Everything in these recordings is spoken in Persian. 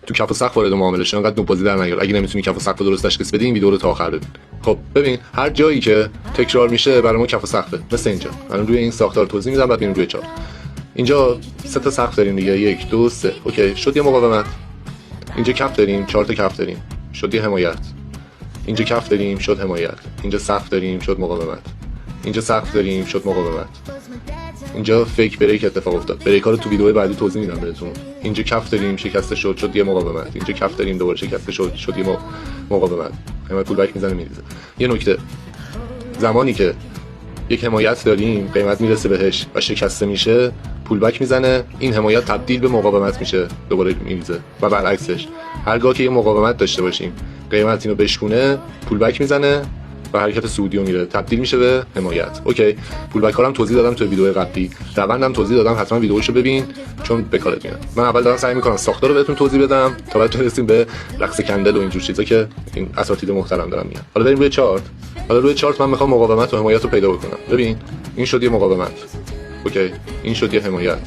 تو کف و سقف وارد معامله شو، انقدر نوبازی در نیار. اگه نمیتونی کف و سقف درست تشخیص بدی این ویدیو رو تا آخر ببین. خب ببین هر جایی که تکرار میشه برای ما کف و سقفه. مثل اینجا الان روی این ساختار توضیح میدم، بعد میریم روی چارت. اینجا 3 تا سقف داریم دیگه، 1 2 3. اوکی شد یه مقاومت. اینجا کف داریم، 4 تا کف داریم، شد یه حمایت. اینجا کف داریم، شد حمایت. اینجا سقف داریم، شد مقاومت. اینجا سقف داریم، شد مقاومت. اینجا فیک بریک اتفاق افتاد. بریکا رو تو ویدیو بعدی توضیح میدم بهتون. اینجا کف داریم، شکسته شد، شد یه مقاومت. اینجا کف داریم، دوباره شکسته شد، شد یه مقاومت. حمایت پول بک میزنه میریزه. یه نکته، زمانی که یک حمایت داریم قیمت میرسه بهش و شکسته میشه، پول بک میزنه، این حمایت تبدیل به مقاومت میشه، دوباره میریزه. و برعکسش هرگاه که یه مقاومت داشته باشیم قیمت اینو بشکونه، پول بک میزنه و حرکت صعودی میره، تبدیل میشه به حمایت. اوکی پول بک ها هم توضیح دادم تو ویدیو قبلی، روندم توضیح دادم، حتما ویدیوشو ببین چون به کارت میاد. من اول دارم سعی میکنم ساختار رو بهتون توضیح بدم تا بعد برسیم به رقص کندل و اینجور چیزا که این اساتید محترم دارم میگن. حالا بریم روی چارت. حالا روی چارت من میخوام مقاومت و حمایت رو پیدا بکنم. ببین این شد یه مقاومت، اوکی این شد یه حمایت،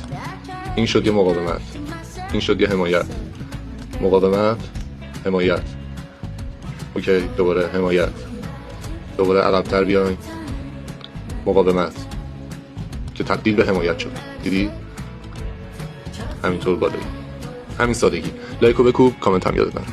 این شد یه مقاومت، این شد یه حمایت، مقاومت، حمایت. اوکی دوباره حمایت، دوباره عقب‌تر بیاین، مقاومت که تبدیل به حمایت شد. دیدی؟ همینطور بالایی، همین سادگی. لایک و بکوب، کامنت هم یادت نره.